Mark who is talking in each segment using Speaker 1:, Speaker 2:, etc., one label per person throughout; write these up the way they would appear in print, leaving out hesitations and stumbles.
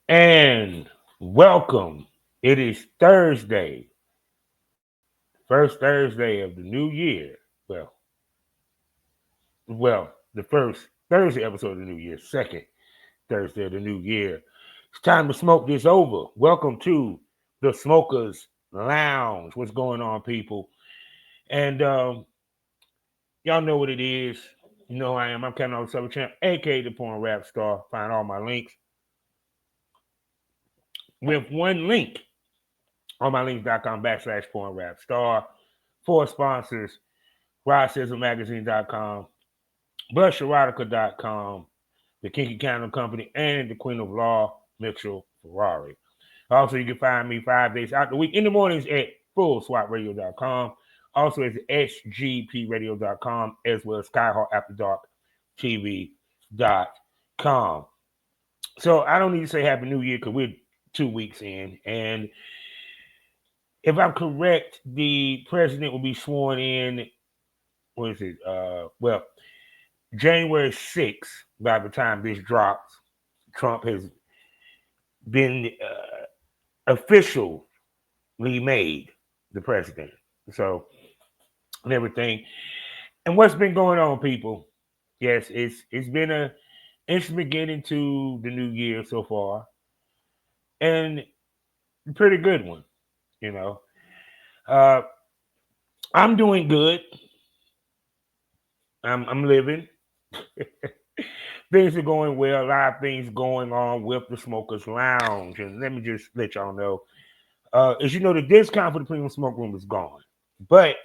Speaker 1: And welcome. It is Thursday, first Thursday of the new year. Well, the first Thursday episode of the new year, second Thursday of the new year. It's time to smoke this over. Welcome to the Smokers Lounge. What's going on, people? And y'all know what it is. You know who I am. I'm Kevin on Summer Champ, aka the Porn Rap Star. Find all my links with one link on mylinks.com/porn rap star. Four sponsors: RodSizzleMagazine.com, BlushErotica.com, the Kinky Candle Company, and the Queen of Law, Mitchell Ferrari. Also, you can find me 5 days out the week in the mornings at FullSwapRadio.com. Also, it's SGPRadio.com, as well as SkyHawkAfterDarkTV.com. So I don't need to say Happy New Year because we're 2 weeks in. And if I'm correct, the president will be sworn in, what is it? January 6th, by the time this drops. Trump has been officially made the president. So, and everything. And what's been going on, people? Yes, it's been a interesting beginning to the new year so far. And a pretty good one, you know. Uh, I'm doing good. I'm living. Things are going well. A lot of things going on with the Smokers Lounge. And let me just let y'all know. As you know, the discount for the Premium Smoke Room is gone. But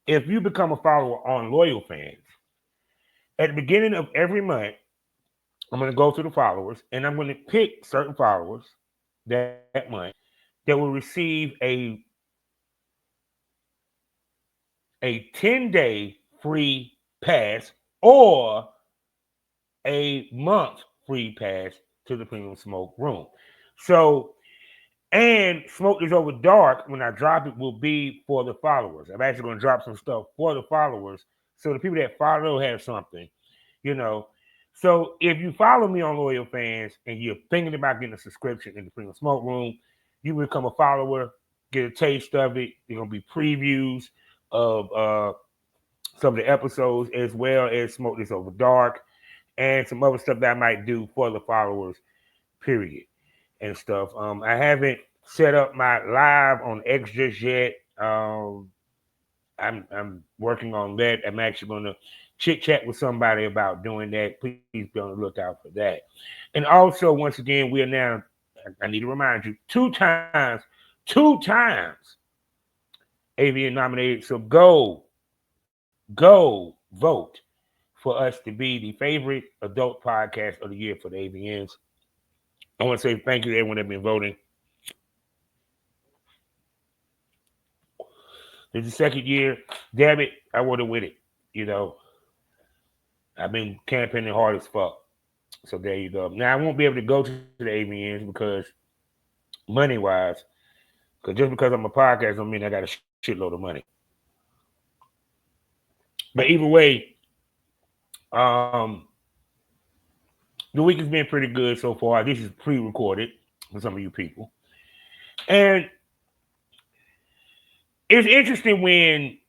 Speaker 1: if you become a follower on Loyal Fans, at the beginning of every month, I'm going to go to the followers and I'm going to pick certain followers that month that will receive a 10-day free pass or a month free pass to the Premium Smoke Room. So, and Smoke is Over Dark, when I drop it, will be for the followers. I'm actually going to drop some stuff for the followers. So the people that follow have something, you know. So if you follow me on Loyal Fans and you're thinking about getting a subscription in the Premium Smoke Room, you become a follower, get a taste of it. There's going to be previews of some of the episodes, as well as Smoke This Over Dark and some other stuff that I might do for the followers, period, and stuff. I haven't set up my live on X just yet. I'm working on that. I'm actually going to chit chat with somebody about doing that. Please be on the lookout for that. And also, once again, we are now, I need to remind you, two times AVN nominated. So go vote for us to be the favorite adult podcast of the year for the AVNs. I want to say thank you to everyone that's been voting. This is the second year. Damn it, I would have with it. You know, I've been campaigning hard as fuck. So there you go. Now I won't be able to go to the AVNs because money wise, because just because I'm a podcast don't mean I got a shitload of money. But either way, um, the week has been pretty good so far. This is pre-recorded for some of you people, and it's interesting when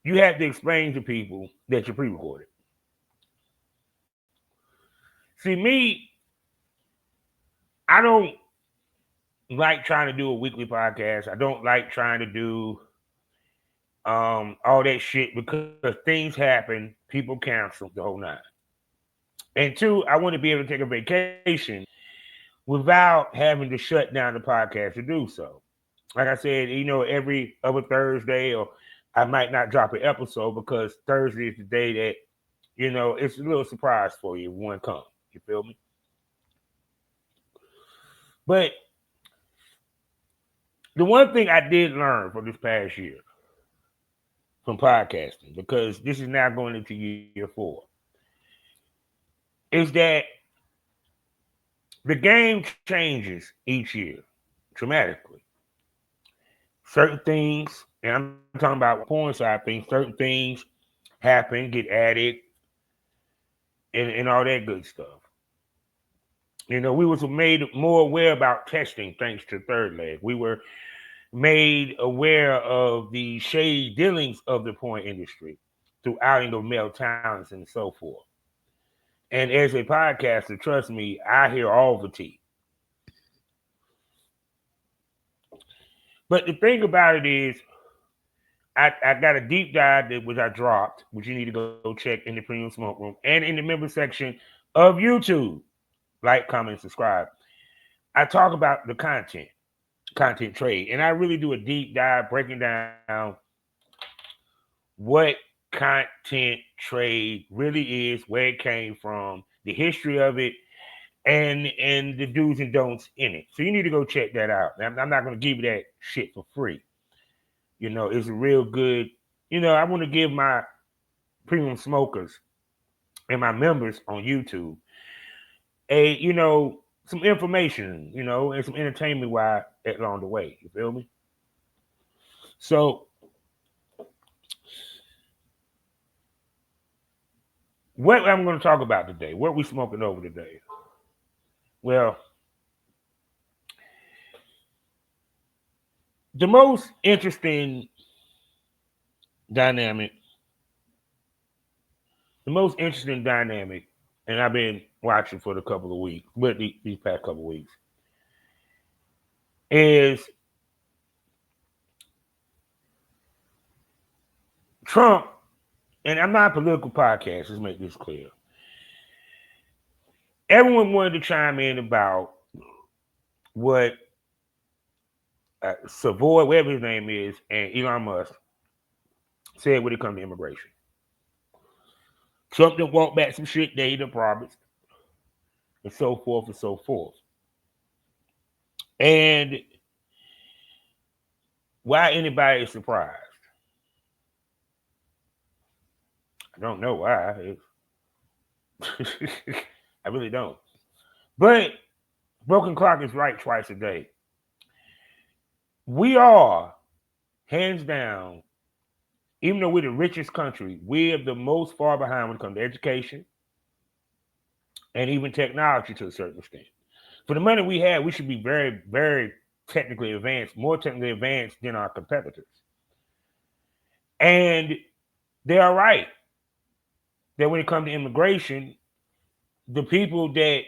Speaker 1: you have to explain to people that you're pre-recorded. See, me, I don't like trying to do a weekly podcast. I don't like trying to do all that shit because things happen, people cancel the whole nine. And two, I want to be able to take a vacation without having to shut down the podcast to do so. Like I said, every other Thursday, or I might not drop an episode because Thursday is the day that, it's a little surprise for you if one comes. You feel me? But the one thing I did learn from this past year from podcasting, because this is now going into year 4, is that the game changes each year dramatically. Certain things, and I'm talking about porn side things, certain things happen, get added, and all that good stuff. We was made more aware about testing thanks to Third Leg. We were made aware of the shady dealings of the porn industry through outing of male talents and so forth. And as a podcaster, trust me, I hear all the tea. But the thing about it is, I got a deep dive that which I dropped, which you need to go check in the Premium Smoke Room and in the member section of YouTube. Like, comment, subscribe. I talk about the content trade, and I really do a deep dive breaking down what content trade really is, where it came from, the history of it, and the do's and don'ts in it. So you need to go check that out. I'm not going to give you that shit for free. It's a real good. I want to give my premium smokers and my members on YouTube some information, and some entertainment while along the way. You feel me? So what I'm going to talk about today, what we smoking over today. Well, the most interesting dynamic, and I've been watching for the couple of weeks, but these past couple of weeks, is Trump, and I'm not a political podcast, let's make this clear. Everyone wanted to chime in about what Savoy, whatever his name is, and Elon Musk said when it comes to immigration. Trump done walked back some shit they done promised, and so forth and so forth. And why anybody is surprised? I don't know why. I really don't. But broken clock is right twice a day. We are, hands down, even though we're the richest country, we're the most far behind when it comes to education and even technology to a certain extent. For the money we have, we should be very, very technically advanced, more technically advanced than our competitors. And they are right that when it comes to immigration, the people that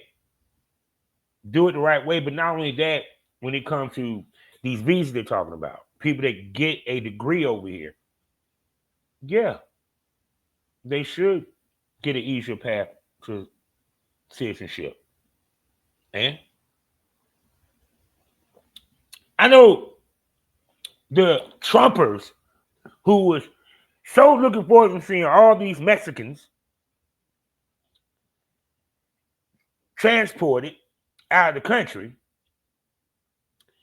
Speaker 1: do it the right way, but not only that, when it comes to these visas they're talking about, people that get a degree over here, yeah, they should get an easier path to citizenship. And I know the Trumpers who was so looking forward to seeing all these Mexicans transported out of the country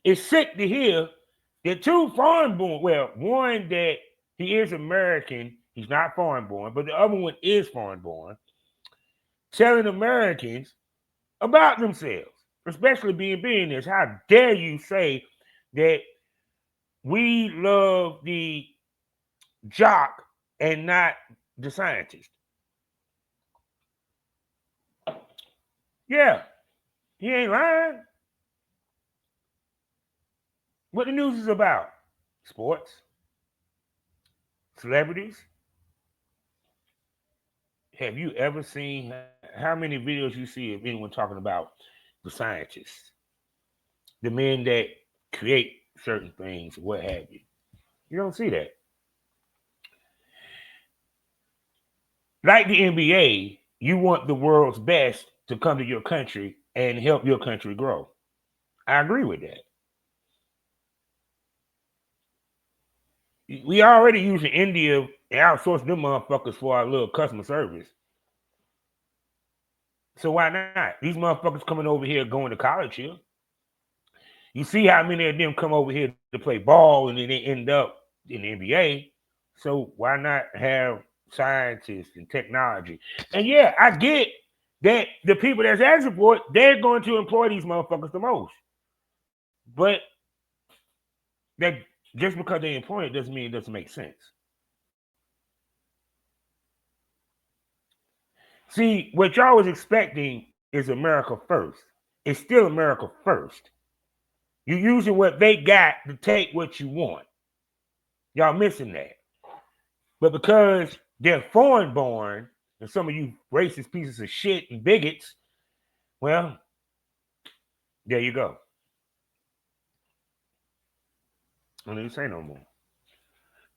Speaker 1: is sick to hear that two foreign born, well, one that he is American, he's not foreign born, but the other one is foreign born, telling Americans about themselves, especially being billionaires. How dare you say that we love the jock and not the scientist? Yeah, he ain't lying. What the news is about? Sports, celebrities. Have you ever seen how many videos you see of anyone talking about the scientists, the men that create certain things, what have you? You don't see that. Like the NBA, you want the world's best to come to your country and help your country grow. I agree with that. We already using India and outsourcing them motherfuckers for our little customer service. So why not? These motherfuckers coming over here going to college here. You see how many of them come over here to play ball and then they end up in the NBA. So why not have scientists and technology? And yeah, I get that the people that's asking for it, they're going to employ these motherfuckers the most. But that just because they employ it doesn't mean it doesn't make sense. See, what y'all was expecting is America first. it's still America first. You're using what they got to take what you want. Y'all missing that. But because they're foreign born, and some of you racist pieces of shit and bigots, well, there you go. I don't even say no more.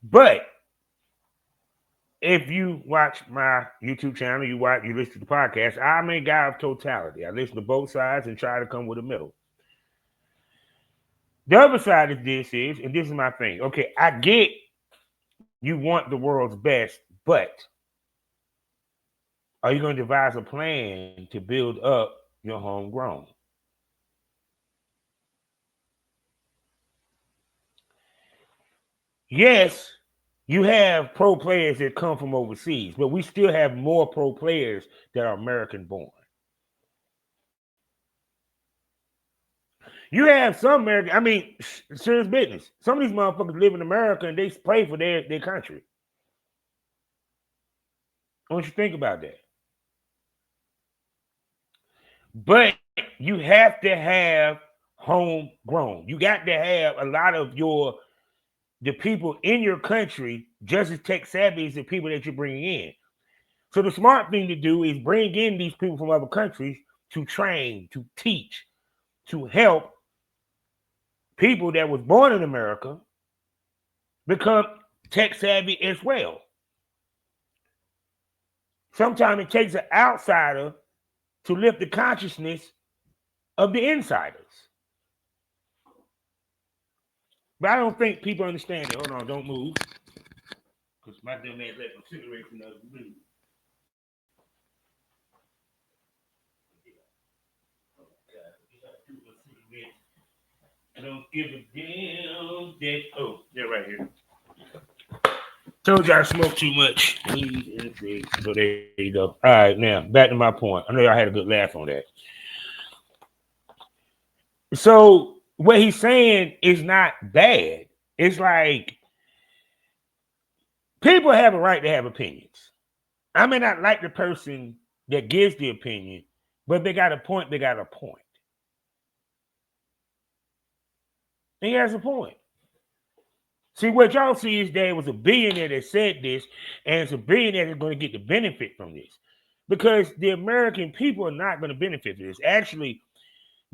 Speaker 1: But if you watch my YouTube channel, you listen to the podcast, I'm a guy of totality. I listen to both sides and try to come with a middle. The other side of this is, and this is my thing. Okay, I get you want the world's best, but are you going to devise a plan to build up your homegrown? Yes, you have pro players that come from overseas, but we still have more pro players that are American born. You have some American, I mean, serious business. Some of these motherfuckers live in America and they play for their country. I want you to think about that. But you have to have homegrown. You got to have a lot of the people in your country just as tech savvy as the people that you're bringing in. So the smart thing to do is bring in these people from other countries to train, to teach, to help people that was born in America become tech savvy as well. Sometimes it takes an outsider to lift the consciousness of the insiders. But I don't think people understand it. Hold on, don't move. Because my dumb ass left my cigarettes in the other room. I don't give a damn that. Oh, they're right here. Told you I smoke too much. So there you go. All right, now back to my point. I know y'all had a good laugh on that. So what he's saying is not bad. It's like people have a right to have opinions. I may not like the person that gives the opinion, but they got a point. They got a point. And he has a point. See, what y'all see is there was a billionaire that said this, and it's a billionaire that's going to get the benefit from this. Because the American people are not going to benefit from this. Actually,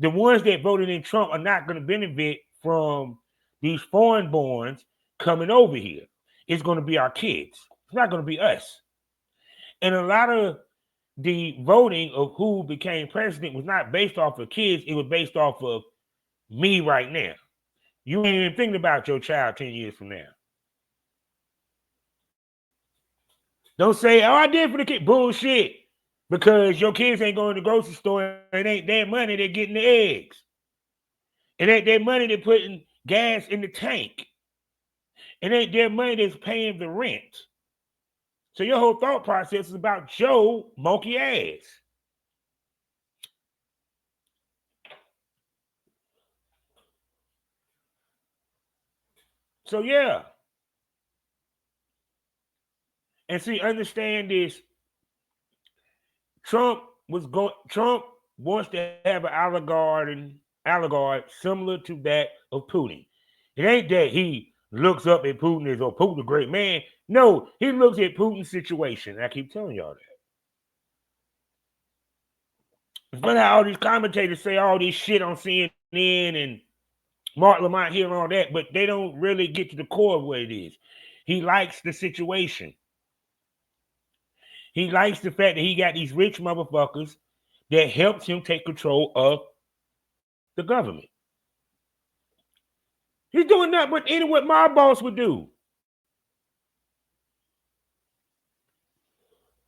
Speaker 1: the ones that voted in Trump are not going to benefit from these foreign borns coming over here. It's going to be our kids. It's not going to be us. And a lot of the voting of who became president was not based off of kids. It was based off of me right now. You ain't even thinking about your child 10 years from now. Don't say, oh, I did for the kid. Bullshit. Because your kids ain't going to the grocery store. It ain't their money they're getting the eggs. It ain't their money they're putting gas in the tank. It ain't their money that's paying the rent. So your whole thought process is about your monkey ass. So yeah. And see, understand this. Trump wants to have an oligarch similar to that of Putin. It ain't that he looks up at Putin as, oh, Putin a great man. No, he looks at Putin's situation. I keep telling y'all that. It's funny how all these commentators say all this shit on CNN and Mark Lamont here and all that, but they don't really get to the core of what it is. He likes the situation. He likes the fact that he got these rich motherfuckers that helps him take control of the government. He's doing nothing but any what my boss would do.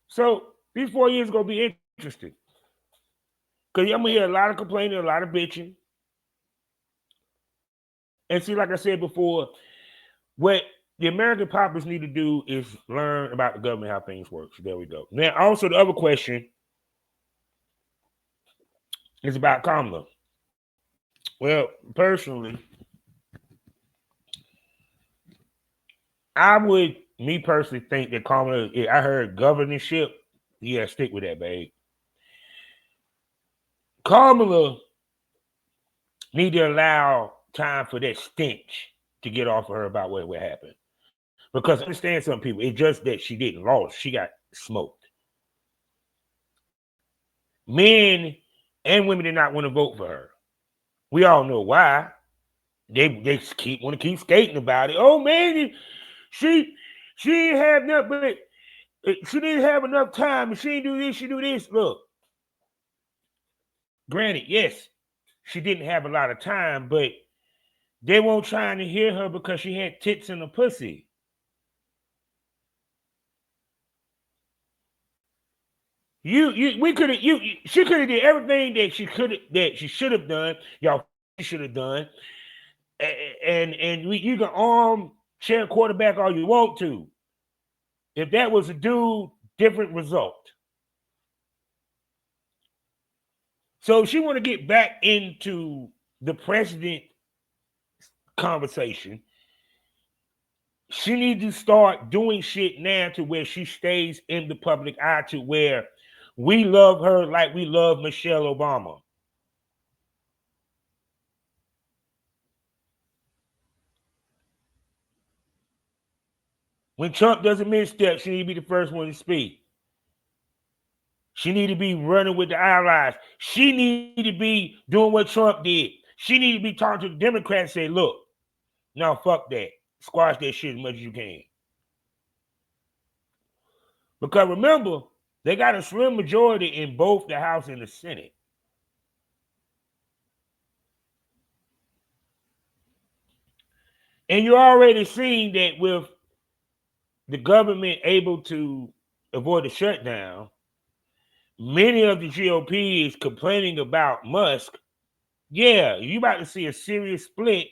Speaker 1: So these 4 years are going to be interesting. Because I'm going to hear a lot of complaining, a lot of bitching. And see, like I said before, what the American populace need to do is learn about the government, how things work. So there we go. Now, also the other question is about Kamala. Well, personally, me personally think that Kamala, I heard governorship. Yeah, stick with that, babe. Kamala need to allow time for that stench to get off of her about what happened. Because I understand some people, it's just that she didn't lose. She got smoked. Men and women did not want to vote for her. We all know why. They want to keep skating about it. Oh man, she didn't have enough, but she didn't have enough time, and she didn't do this. She do this. Look, granted, yes, she didn't have a lot of time, but they weren't trying to hear her because she had tits and a pussy. We could have she could have did everything that she should have done. Y'all should have done, and you can armchair quarterback all you want to. If that was a dude, different result. So if she want to get back into the president conversation, she needs to start doing shit now to where she stays in the public eye, to where we love her like we love Michelle Obama. When Trump does a misstep, she need to be the first one to speak. She need to be running with the allies. She need to be doing what Trump did. She need to be talking to the Democrats and say, look, no, fuck that. Squash that shit as much as you can. Because remember, they got a slim majority in both the House and the Senate. And you're already seeing that with the government able to avoid a shutdown, many of the GOP is complaining about Musk. Yeah, you about to see a serious split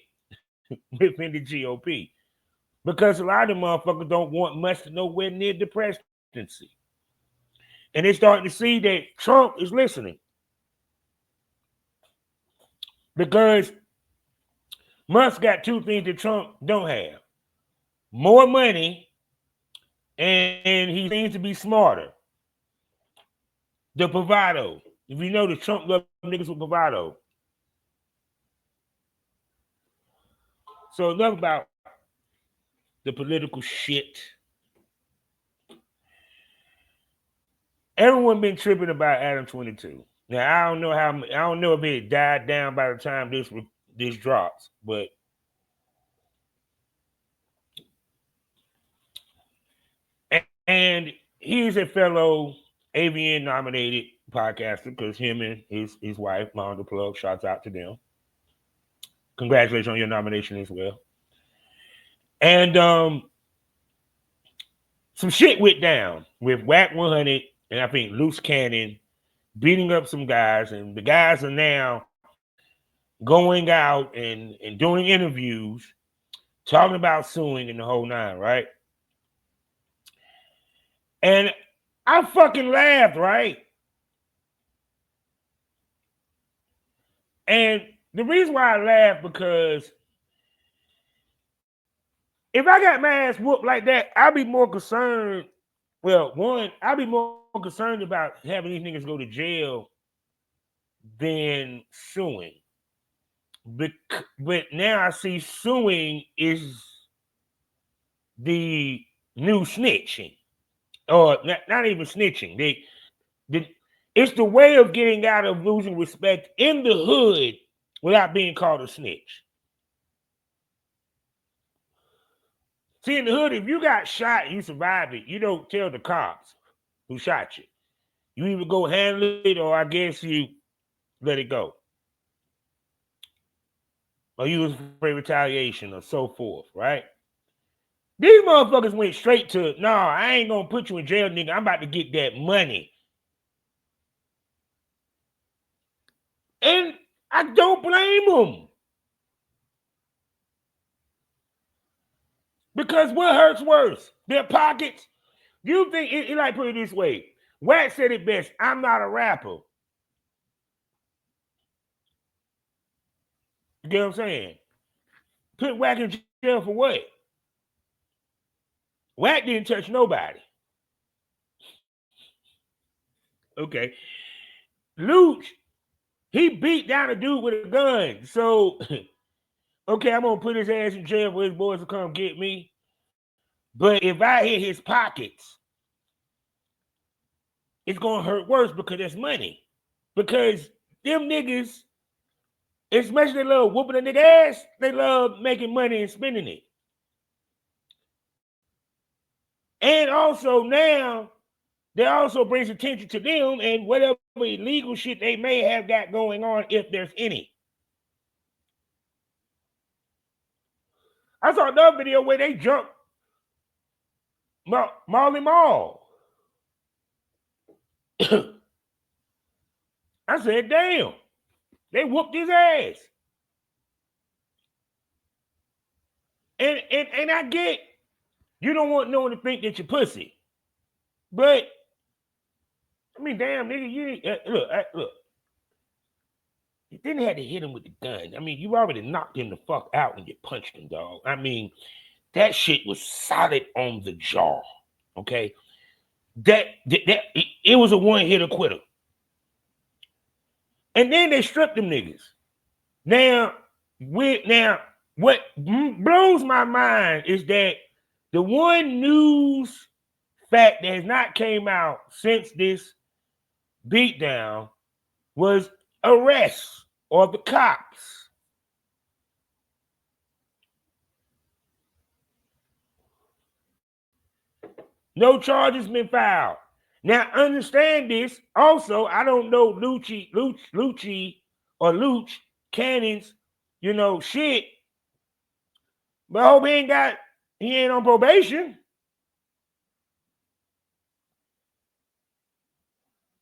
Speaker 1: within the GOP. Because a lot of them motherfuckers don't want Musk nowhere near the presidency. And they're starting to see that Trump is listening. Because Musk got two things that Trump don't have: more money, and he seems to be smarter. The bravado. If you know that Trump loves niggas with bravado. So enough about the political shit. Everyone been tripping about Adam 22. Now I don't know if it died down by the time this drops, but and he's a fellow AVN nominated podcaster because him and his wife, Mom the Plug, shouts out to them. Congratulations on your nomination as well. And some shit went down with Whack 100 and I think Loose Cannon beating up some guys, and the guys are now going out and doing interviews, talking about suing and the whole nine, right? And I fucking laughed, right? And the reason why I laughed because if I got my ass whooped like that, I'd be more concerned. Well, one, I'd be more concerned about having these niggas go to jail than suing. But now I see suing is the new snitching, or not even snitching. It's the way of getting out of losing respect in the hood without being called a snitch. See, in the hood, if you got shot and you survived it, you don't tell the cops who shot you. You either go handle it, or I guess you let it go, or you was afraid of retaliation, or so forth, right? These motherfuckers went straight to, no, I ain't gonna put you in jail, nigga. I'm about to get that money. And I don't blame them. Because what hurts worse? Their pockets? You think, it like, put it this way. Wack said it best: I'm not a rapper. You get what I'm saying? Put Wack in jail for what? Wack didn't touch nobody. Okay. Luch, He beat down a dude with a gun. So, okay, I'm gonna put his ass in jail for his boys to come get me. But if I hit his pockets, it's gonna hurt worse because it's money. Because them niggas, especially they love whooping a nigga ass, they love making money and spending it. And also now, that also brings attention to them and whatever illegal shit they may have got going on, if there's any. I saw another video where they jumped Marley Marl. I said, damn, they whooped his ass. And I get, you don't want no one to think that you're pussy. But, I mean, damn, nigga, you look. You didn't have to hit him with the gun. I mean, you already knocked him the fuck out when you punched him, dog. I mean, that shit was solid on the jaw. Okay? It was a one-hitter quitter. And then they stripped them niggas. Now, what blows my mind is that the one news fact that has not came out since this beatdown was arrests of the cops. No charges been filed. Now, understand this. Also, I don't know Lucci or Luch Cannon's, shit. But I hope he ain't on probation.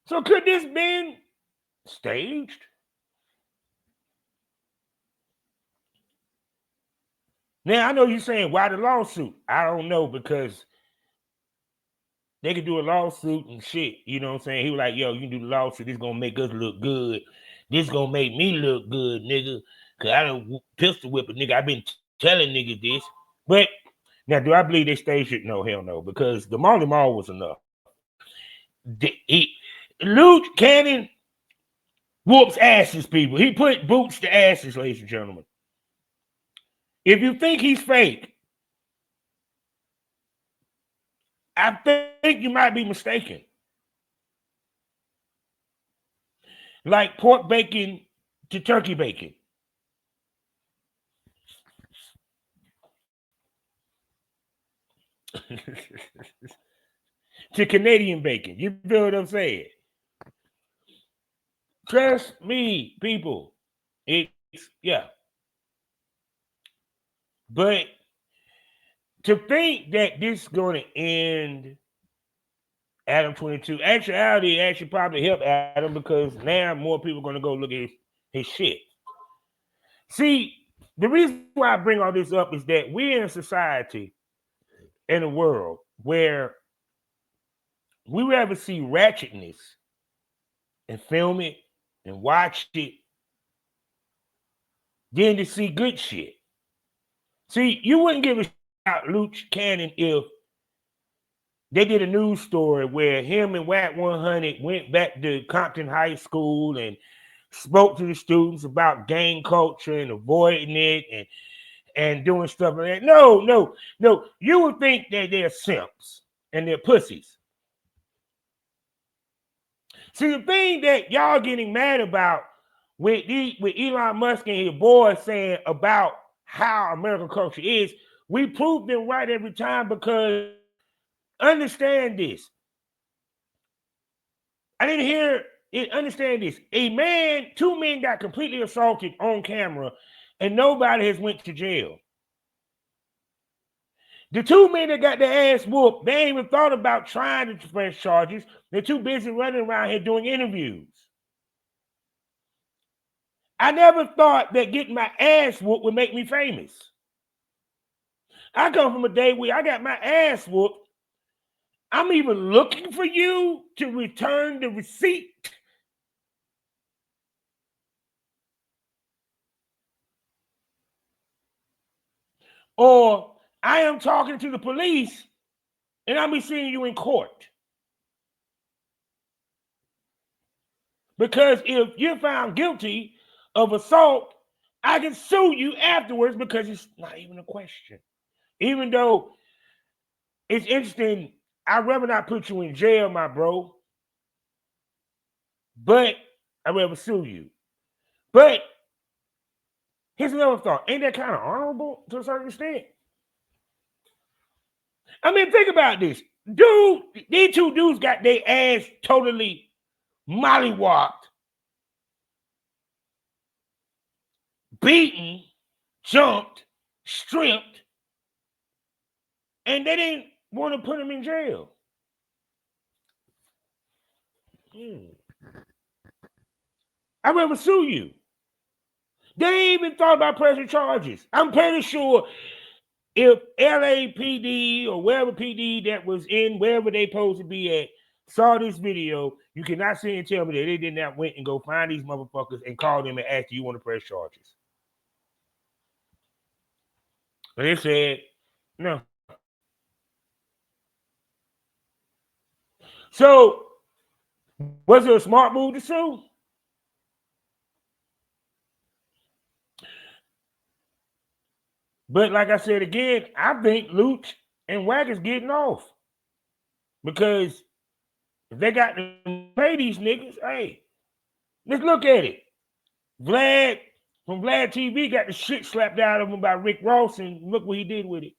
Speaker 1: So could this been staged? Now, I know you're saying, why the lawsuit? I don't know, because they could do a lawsuit and shit. You know what I'm saying? He was like, yo, you can do the lawsuit. This gonna make us look good. This gonna make me look good, nigga. Because I don't pistol whip a nigga. I've been telling niggas this. But now, do I believe they staged it? No, hell no. Because the Marley Marl was enough. Luke Cannon whoops asses, people. He put boots to asses, ladies and gentlemen. If you think he's fake, I think you might be mistaken. Like pork bacon to turkey bacon. To Canadian bacon. You feel what I'm saying? Trust me, people. Yeah. But to think that this is going to end Adam 22, actually probably help Adam, because now more people are going to go look at his shit. See, the reason why I bring all this up is that we're in a society, in a world, where we rather see ratchetness and film it and watch it than to see good shit. See, you wouldn't give a shit about Luke Cannon if they did a news story where him and WAC 100 went back to Compton High School and spoke to the students about gang culture and avoiding it and doing stuff like that. No. You would think that they're simps and they're pussies. See, the thing that y'all getting mad about with Elon Musk and his boys saying about how American culture is, we prove them right every time, because understand this. I didn't hear it. Understand this. Two men got completely assaulted on camera, and nobody has went to jail. The two men that got their ass whooped, they ain't even thought about trying to press charges. They're too busy running around here doing interviews. I never thought that getting my ass whooped would make me famous. I come from a day where I got my ass whooped. I'm even looking for you to return the receipt. Or I am talking to the police and I'll be seeing you in court. Because if you're found guilty of assault, I can sue you afterwards because it's not even a question. Even though it's interesting, I'd rather not put you in jail, my bro, but I'd rather sue you. But here's another thought. Ain't that kind of honorable to a certain extent? I mean, think about this. Dude, these two dudes got their ass totally mollywopped, beaten, jumped, stripped, and they didn't want to put him in jail. I'd rather sue you. They ain't even thought about pressing charges. I'm pretty sure if LAPD or wherever PD that was in wherever they supposed to be at saw this video, you cannot sit and tell me that they did not went and go find these motherfuckers and call them and ask, do you want to press charges? And they said, no. So, was it a smart move to sue? But like I said again, I think Luch and Wack is getting off. Because if they got to pay these niggas, hey, let's look at it. Vlad from Vlad TV got the shit slapped out of him by Rick Ross, and look what he did with it.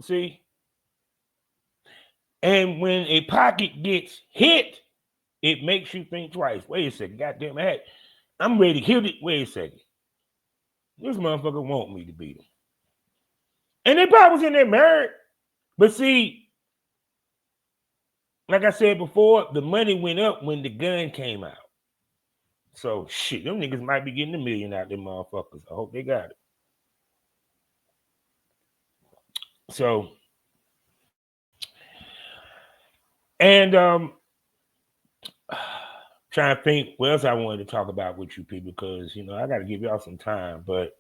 Speaker 1: See? And when a pocket gets hit, it makes you think twice. Wait a second, goddamn heck. I'm ready to hit it. Wait a second. This motherfucker want me to beat him. And they probably was in there married. But see, like I said before, the money went up when the gun came out. So shit, them niggas might be getting $1 million out of them motherfuckers. I hope they got it. So, and trying to think what else I wanted to talk about with you people, because you know I got to give y'all some time, but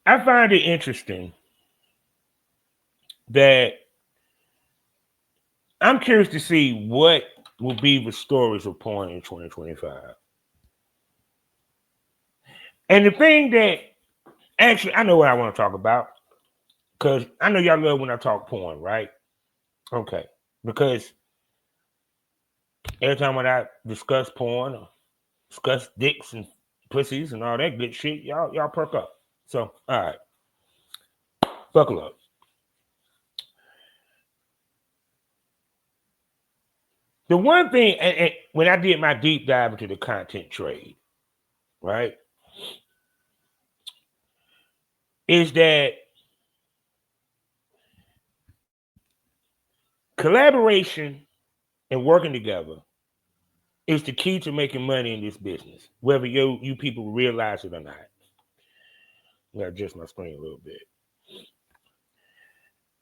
Speaker 1: I find it interesting that I'm curious to see what will be the stories of porn in 2025. And the thing that actually I know what I want to talk about, because I know y'all love when I talk porn, right? Okay. Because every time when I discuss porn or discuss dicks and pussies and all that good shit, y'all perk up. So, all right. Buckle up. The one thing, and when I did my deep dive into the content trade, right, is that collaboration and working together is the key to making money in this business, whether you people realize it or not. I'm gonna adjust my screen a little bit.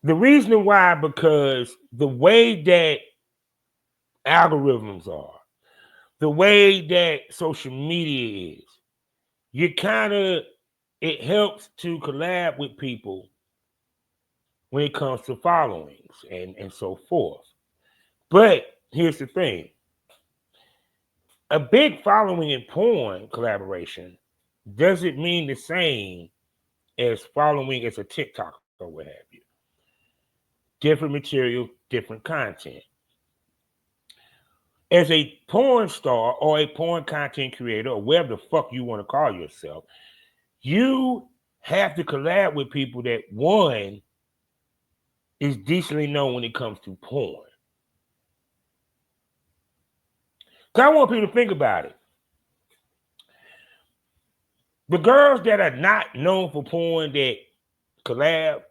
Speaker 1: The reason why, because the way that algorithms are, the way that social media is, it helps to collab with people when it comes to followings and so forth. But here's the thing. A big following in porn collaboration doesn't mean the same as following as a TikTok or what have you. Different material, different content. As a porn star or a porn content creator or whatever the fuck you want to call yourself, you have to collab with people that, one, is decently known when it comes to porn. Because I want people to think about it. The girls that are not known for porn that collab,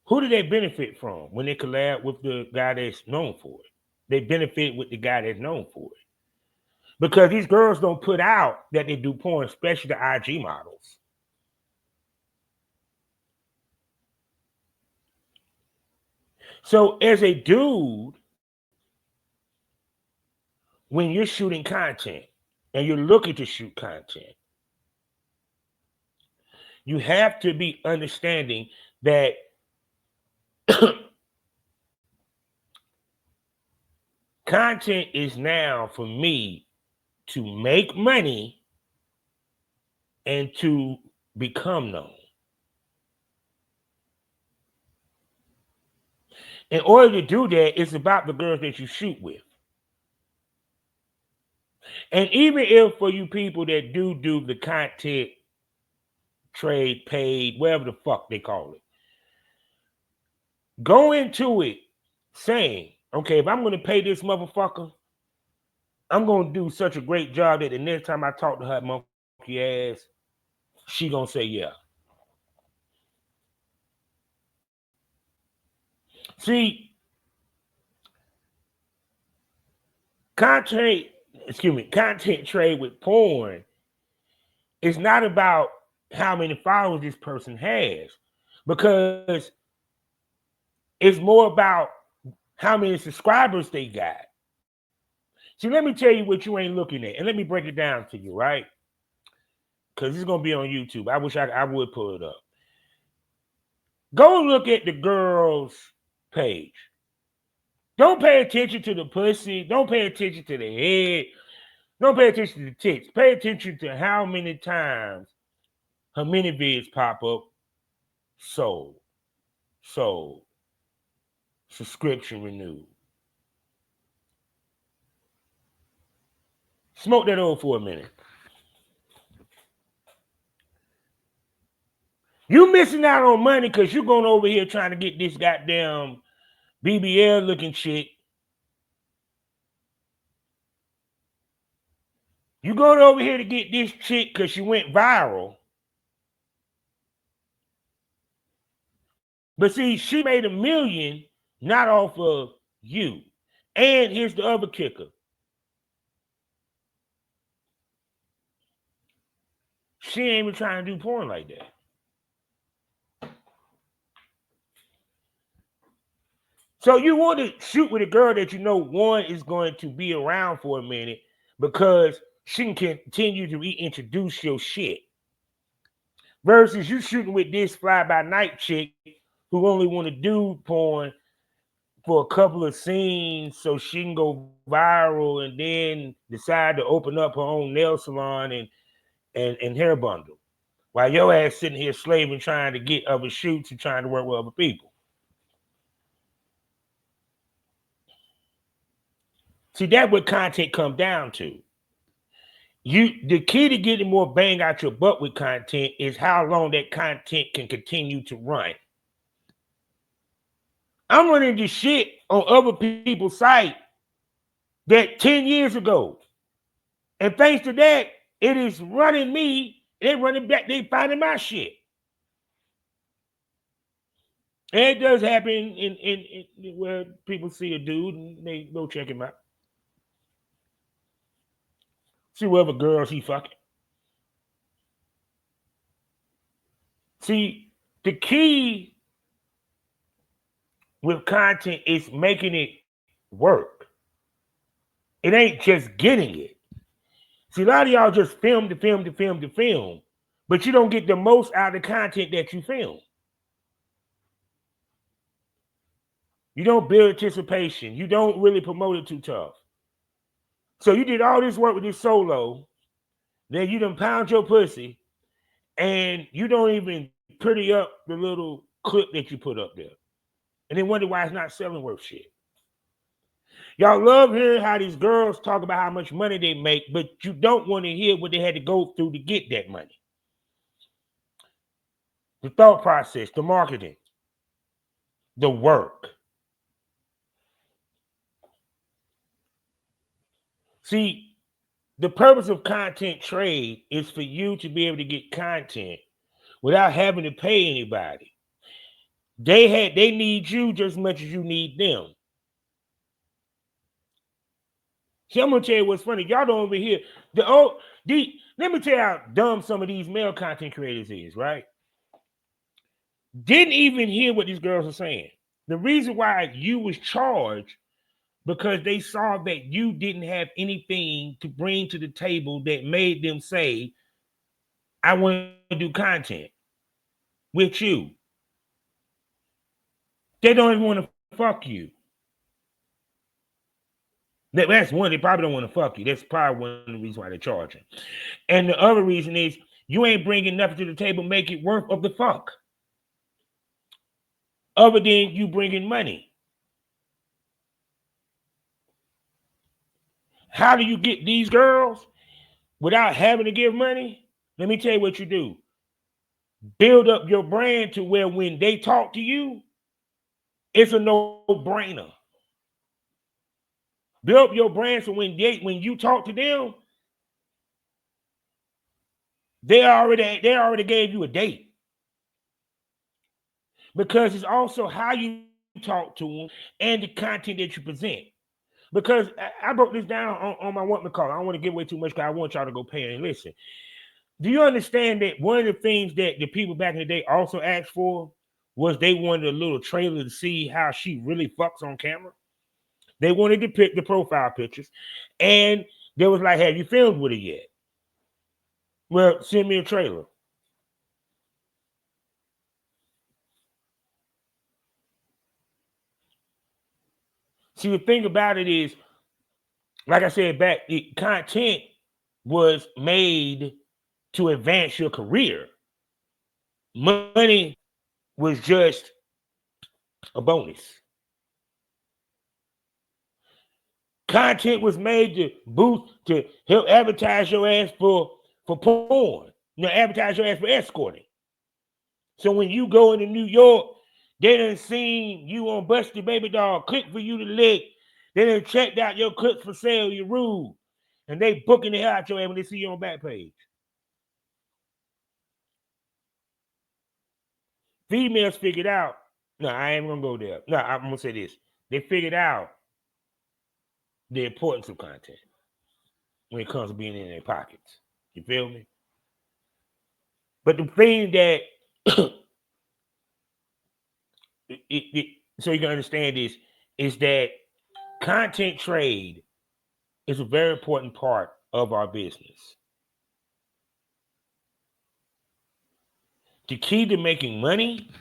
Speaker 1: who do they benefit from when they collab with the guy that's known for it? They benefit with the guy that's known for it. Because these girls don't put out that they do porn, especially the IG models. So as a dude, when you're shooting content and you're looking to shoot content, you have to be understanding that content is now for me to make money and to become known. In order to do that, it's about the girls that you shoot with. And even if for you people that do the content trade, paid, whatever the fuck they call it, go into it saying, okay, if I'm going to pay this motherfucker, I'm going to do such a great job that the next time I talk to her monkey ass, she going to say yeah. See, content, content trade with porn is not about how many followers this person has, because it's more about how many subscribers they got. See, let me tell you what you ain't looking at, and let me break it down to you, right? Because it's gonna be on YouTube. I wish I would pull it up. Go look at the girl's page. Don't pay attention to the pussy. Don't pay attention to the head. Don't pay attention to the tits. Pay attention to how many times her mini vids pop up. Sold. Sold. Subscription renewed. Smoke that over for a minute. You missing out on money because you going over here trying to get this goddamn BBL looking shit. You going over here to get this chick because she went viral. But see, she made $1 million not off of you. And here's the other kicker. She ain't even trying to do porn like that. So you want to shoot with a girl that you know, one, is going to be around for a minute because she can continue to reintroduce your shit. Versus you shooting with this fly-by-night chick who only want to do porn for a couple of scenes so she can go viral and then decide to open up her own nail salon and hair bundle. While your ass sitting here slaving trying to get other shoots and trying to work with other people. See, that's what content comes down to. The key to getting more bang out your butt with content is how long that content can continue to run. I'm running this shit on other people's site that 10 years ago. And thanks to that, it is running me. They're running back. They finding my shit. And it does happen in where people see a dude and they go check him out. See whatever girls he fucking. See, the key with content is making it work. It ain't just getting it. See, a lot of y'all just film, but you don't get the most out of the content that you film. You don't build anticipation. You don't really promote it too tough. So you did all this work with this solo, then you done pound your pussy, and you don't even pretty up the little clip that you put up there. And then wonder why it's not selling worth shit. Y'all love hearing how these girls talk about how much money they make, but you don't want to hear what they had to go through to get that money. The thought process, the marketing, the work. See, the purpose of content trade is for you to be able to get content without having to pay anybody. They need you just as much as you need them. See, I'm gonna tell you what's funny. Y'all don't over here. Let me tell you how dumb some of these male content creators is, right? Didn't even hear what these girls are saying. The reason why you was charged because they saw that you didn't have anything to bring to the table that made them say, I want to do content. with you. They don't even want to fuck you. That's one. They probably don't want to fuck you. That's probably one of the reasons why they're charging. And the other reason is you ain't bringing nothing to the table, make it worth of the fuck. Other than you bringing money. How do you get these girls without having to give money? Let me tell you what you do. Build up your brand to where when they talk to you, it's a no-brainer. Build up your brand so when you talk to them, they already gave you a date. Because it's also how you talk to them and the content that you present. Because I broke this down on my what call. I don't want to give away too much because I want y'all to go pay and listen. Do you understand that one of the things that the people back in the day also asked for was they wanted a little trailer to see how she really fucks on camera? They wanted to pick the profile pictures, and they was like, "Have you filmed with it yet?" Well, send me a trailer. See, the thing about it is, like I said back, the content was made to advance your career. Money was just a bonus. Content was made to boost, to help advertise your ass for porn. Advertise your ass for escorting. So when you go into New York, they done seen you on Busty Baby Doll, click for you to lick. They done checked out your clips for sale, your rude. And they booking the hell out your ass when they see you on Backpage. Females figured out, no, I ain't gonna go there. No, I'm gonna say this. They figured out the importance of content when it comes to being in their pockets. You feel me? But the thing that so you can understand this is that content trade is a very important part of our business. The key to making money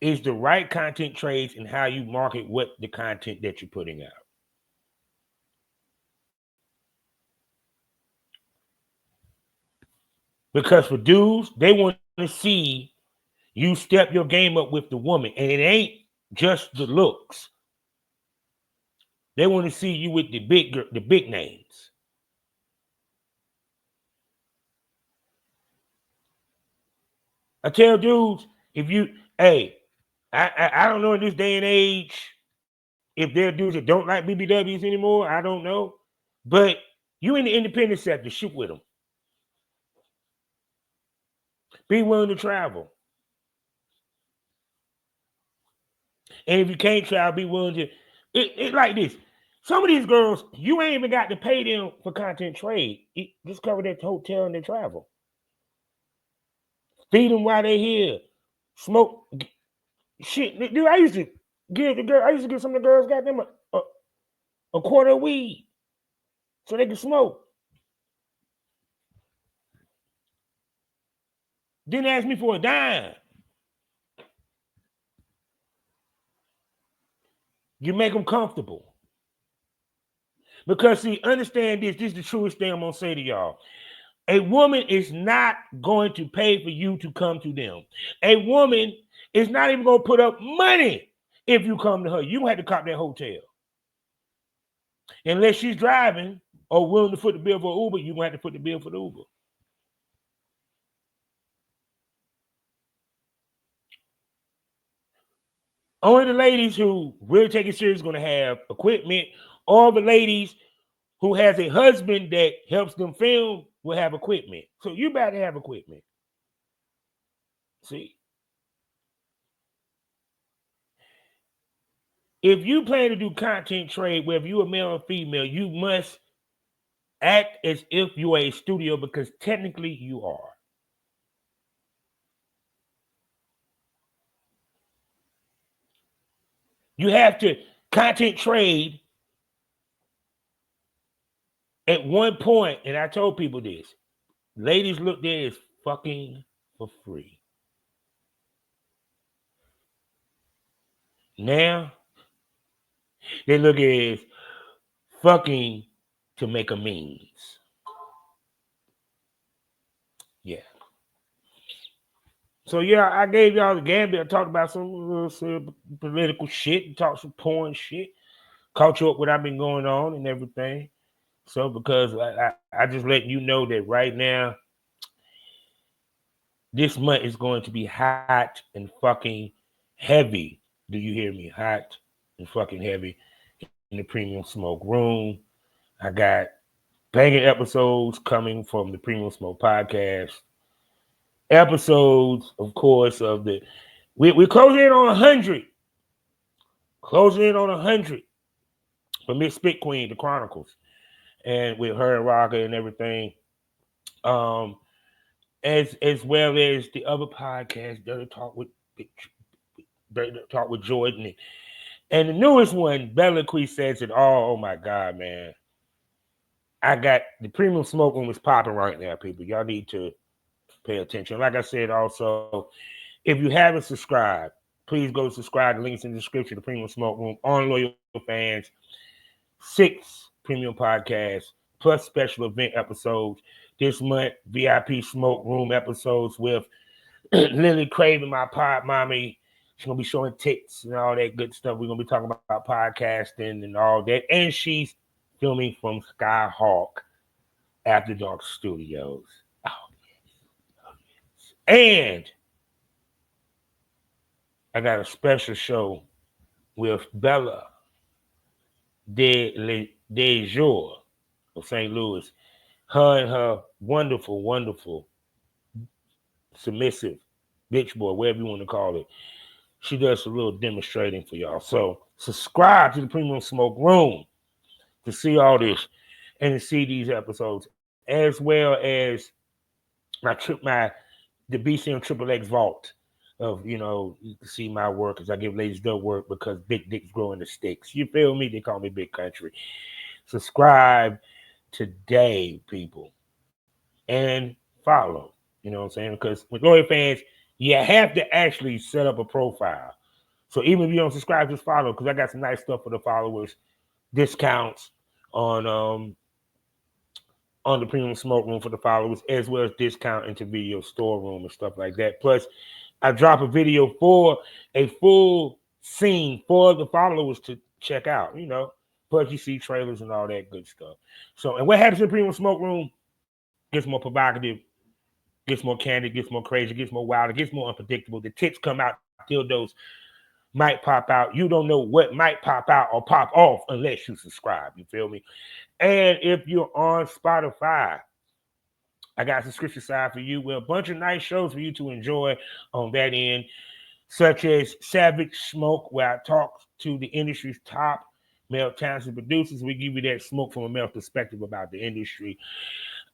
Speaker 1: is the right content trades and how you market what the content that you're putting out. Because for dudes, they want to see you step your game up with the woman, and it ain't just the looks. They want to see you with the big names. I tell dudes, if you, hey, I don't know in this day and age if there are dudes that don't like BBWs anymore. I don't know, but you in the independent sector, shoot with them. Be willing to travel, and if you can't travel, be willing to. It like this. Some of these girls, you ain't even got to pay them for content trade. Just cover their hotel and their travel. Feed them while they're here. Smoke shit, dude. I used to give some of the girls got them a quarter of weed so they can smoke. Didn't ask me for a dime. You make them comfortable. Because see, understand this. This is the truest thing I'm gonna say to y'all. A woman is not going to pay for you to come to them. A woman is not even gonna put up money if you come to her. You have to cop that hotel. Unless she's driving or willing to foot the bill for Uber, you're gonna have to put the bill for the Uber. Only the ladies who really take it serious are gonna have equipment, or the ladies who has a husband that helps them film will have equipment. So you better have equipment. See, if you plan to do content trade, whether you're a male or female, you must act as if you are a studio because technically you are. You have to content trade at one point, and I told people this. Ladies look there as fucking for free. Now they look at it as fucking to make a means. Yeah. So yeah, I gave y'all the gambit. I talked about some political shit, talked some porn shit, caught you up what I've been going on and everything. So because I just let you know that right now, this month is going to be hot and fucking heavy. Do you hear me? Hot and fucking heavy in the Premium Smoke room. I got banging episodes coming from the Premium Smoke podcast. Episodes, of course, of the we're closing in on 100. Closing in on 100 for Miss Spit Queen, the Chronicles, and with her and Rocker and everything. Um, as well as the other podcast, Dirty Talk with Jordan, and the newest one, Bella Quee says it all. Oh my God, man! I got the Premium Smoke Room is popping right now, people. Y'all need to pay attention. Like I said, also, if you haven't subscribed, please go subscribe. The links in the description. The Premium Smoke Room on Loyal Fans. 6 premium podcasts plus special event episodes. This month, VIP Smoke Room episodes with Lily Craven, my pod mommy. She's gonna be showing tits and all that good stuff. We're gonna be talking about podcasting and all that. And she's filming from Skyhawk After Dark Studios. Oh, yes. And I got a special show with Bella De Jour of St. Louis. Her and her wonderful, wonderful, submissive bitch boy, whatever you want to call it. She does a little demonstrating for y'all. So subscribe to the Premium Smoke Room to see all this and to see these episodes, as well as my the BCM Triple X Vault of, you can see my work as I give ladies their work because big dicks grow in the sticks. You feel me? They call me Big Country. Subscribe today, people, and follow. You know what I'm saying? Because with loyal fans, you have to actually set up a profile. So even if you don't subscribe, just follow because I got some nice stuff for the followers, discounts on the Premium Smoke Room for the followers, as well as discount into video storeroom and stuff like that. Plus, I drop a video for a full scene for the followers to check out. Plus you see trailers and all that good stuff. So, and what happens in the Premium Smoke Room gets more provocative, gets more candid, gets more crazy, gets more wild, it gets more unpredictable. The tits come out, dildos might pop out. You don't know what might pop out or pop off unless you subscribe. You feel me? And if you're on Spotify, I got a subscription side for you with a bunch of nice shows for you to enjoy on that end, such as Savage Smoke, where I talk to the industry's top male talents and producers. We give you that smoke from a male perspective about the industry.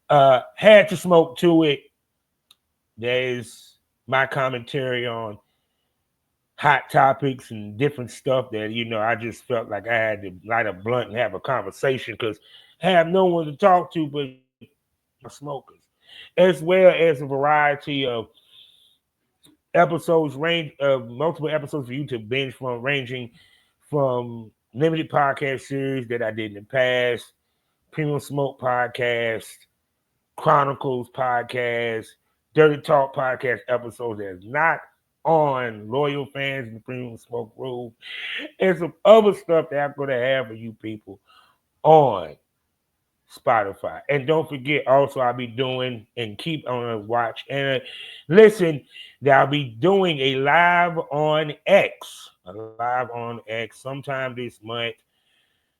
Speaker 1: Had to smoke to it. There's my commentary on hot topics and different stuff that, I just felt like I had to light a blunt and have a conversation because I have no one to talk to but my smokers, as well as a variety of episodes, multiple episodes for you to binge from, ranging from limited podcast series that I did in the past, Premium Smoke podcast, Chronicles podcast, Dirty Talk podcast episodes that's not on Loyal Fans in the Premium Smoke Room, and some other stuff that I'm going to have for you people on Spotify. And don't forget, also, I'll be doing, and keep on a watch and listen, that I'll be doing a live on X, sometime this month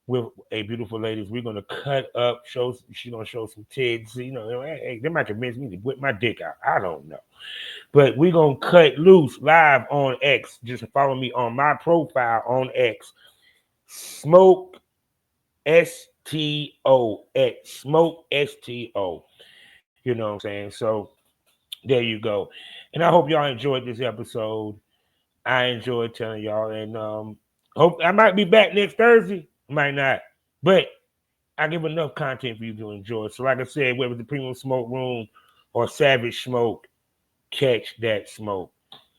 Speaker 1: with a beautiful ladies. We're going to cut up, she's going to show some tits. Hey, they might convince me to whip my dick out. I don't know. But we're going to cut loose live on X. Just follow me on my profile on X. Smoke STO X. Smoke STO. You know what I'm saying? So there you go. And I hope y'all enjoyed this episode. I enjoyed telling y'all. And hope I might be back next Thursday. Might not. But I give enough content for you to enjoy. So like I said, whether it's the Premium Smoke Room or Savage Smoke, catch that smoke.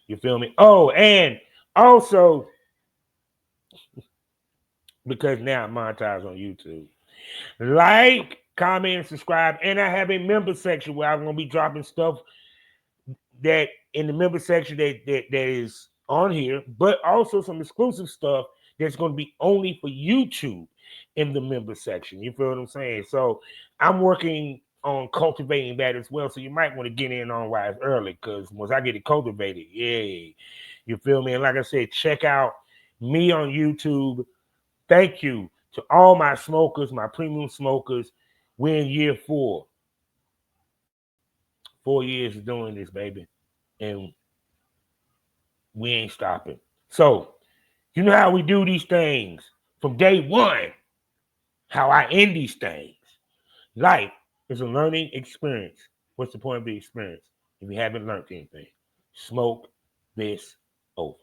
Speaker 1: You feel me? Oh, and also, because now I'm monetized on YouTube. Like, comment, and subscribe. And I have a member section where I'm going to be dropping stuff that in the member section that is on here, but also some exclusive stuff that's going to be only for YouTube in the member section. You feel what I'm saying? So I'm working on cultivating that as well. So you might want to get in on Wise early, because once I get it cultivated, yeah, you feel me? And like I said, check out me on YouTube. Thank you to all my smokers, my premium smokers. We're in year 4. 4 years of doing this, baby. And we ain't stopping. So, you know how we do these things from day one, how I end these things. Life is a learning experience. What's the point of the experience if you haven't learned anything? Smoke this over.